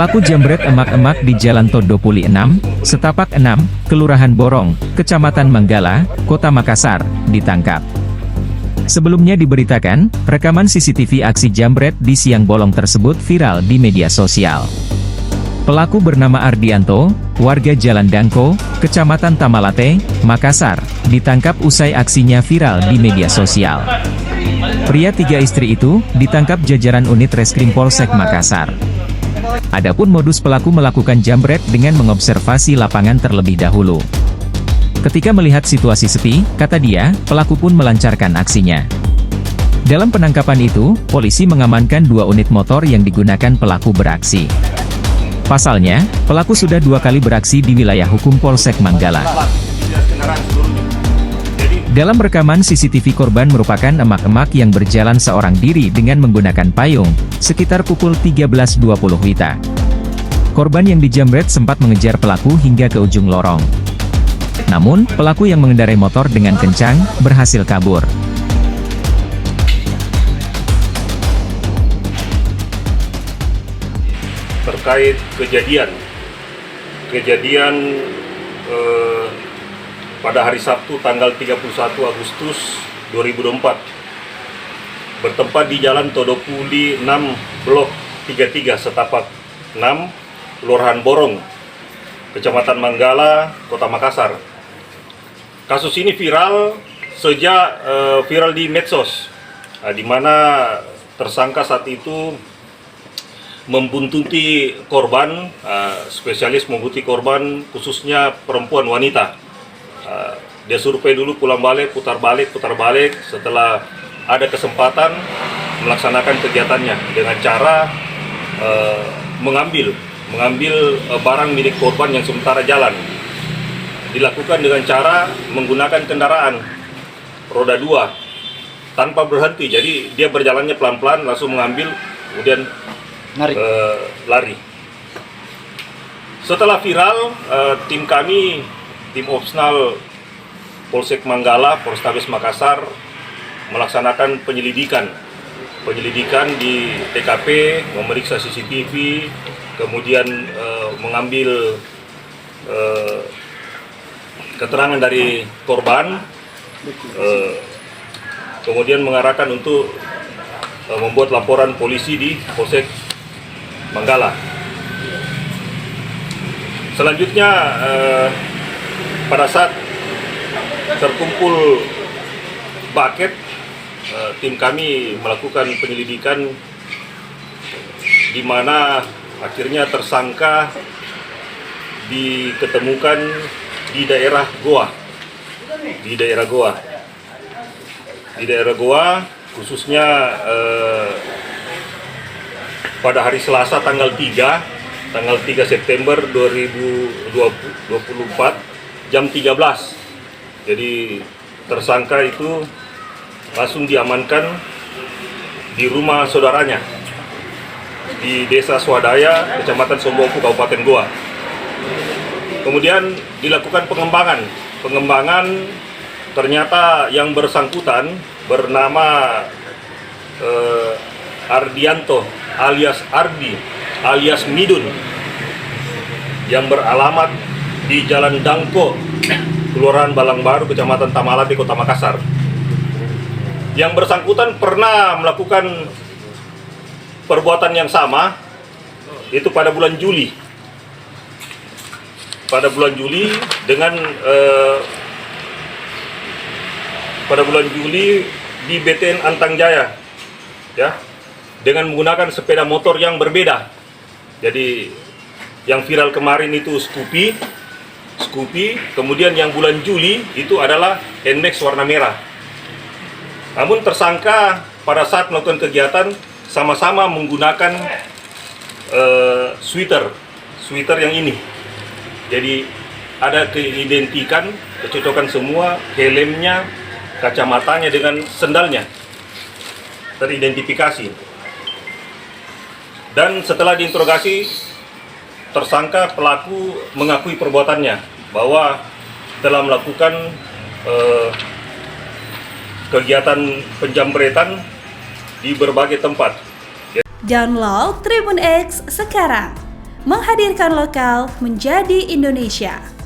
Pelaku jambret emak-emak di Jalan Todopuli 6, Setapak 6, Kelurahan Borong, Kecamatan Manggala, Kota Makassar, ditangkap. Sebelumnya diberitakan, rekaman CCTV aksi jambret di siang bolong tersebut viral di media sosial. Pelaku bernama Ardianto, warga Jalan Dangko, Kecamatan Tamalate, Makassar, ditangkap usai aksinya viral di media sosial. Pria 3 istri itu ditangkap jajaran unit Reskrim Polsek Makassar. Adapun modus pelaku melakukan jambret dengan mengobservasi lapangan terlebih dahulu. Ketika melihat situasi sepi, kata dia, pelaku pun melancarkan aksinya. Dalam penangkapan itu, polisi mengamankan 2 unit motor yang digunakan pelaku beraksi. Pasalnya, pelaku sudah 2 kali beraksi di wilayah hukum Polsek Manggala. Dalam rekaman CCTV, korban merupakan emak-emak yang berjalan seorang diri dengan menggunakan payung, sekitar pukul 13.20 WITA. Korban yang dijambret sempat mengejar pelaku hingga ke ujung lorong. Namun, pelaku yang mengendarai motor dengan kencang, berhasil kabur. Terkait kejadian pada hari Sabtu tanggal 31 Agustus 2024 bertempat di Jalan Todopuli 6 Blok 33 Setapak 6 Kelurahan Borong, Kecamatan Manggala, Kota Makassar. Kasus ini viral sejak viral di medsos, di mana tersangka saat itu membuntuti korban, spesialis membuntuti korban khususnya perempuan wanita. Dia survei dulu, pulang balik, putar balik. Setelah ada kesempatan melaksanakan kegiatannya dengan cara mengambil barang milik korban yang sementara jalan. Dilakukan dengan cara menggunakan kendaraan roda 2 tanpa berhenti. Jadi dia berjalannya pelan-pelan, langsung mengambil, kemudian lari. Setelah viral, tim kami, tim opsional Polsek Manggala, Polrestabes Makassar melaksanakan penyelidikan di TKP, memeriksa CCTV, kemudian mengambil keterangan dari korban, kemudian mengarahkan untuk membuat laporan polisi di Polsek Manggala. Selanjutnya, pada saat terkumpul bucket, tim kami melakukan penyelidikan di mana akhirnya tersangka diketemukan di daerah Goa, khususnya pada hari Selasa tanggal 3 September 2024 jam 13. Jadi tersangka itu langsung diamankan di rumah saudaranya di Desa Swadaya, Kecamatan Sombongku, Kabupaten Goa. Kemudian dilakukan pengembangan, ternyata yang bersangkutan bernama Ardianto alias Ardi alias Midun, yang beralamat di Jalan Dangko, Kelurahan Balang Baru, Kecamatan Tamalate, Kota Makassar. Yang bersangkutan pernah melakukan perbuatan yang sama, itu pada bulan Juli. Pada bulan Juli di BTN Antang Jaya, ya, dengan menggunakan sepeda motor yang berbeda. Jadi yang viral kemarin itu Scoopy, kemudian yang bulan Juli itu adalah NMAX warna merah. Namun tersangka pada saat melakukan kegiatan sama-sama menggunakan sweater yang ini. Jadi ada keidentikan, kecocokan semua, helmnya, kacamatanya dengan sendalnya teridentifikasi. Dan setelah diinterogasi, tersangka pelaku mengakui perbuatannya bahwa telah melakukan kegiatan penjambretan di berbagai tempat. Download Tribun X sekarang, menghadirkan lokal menjadi Indonesia.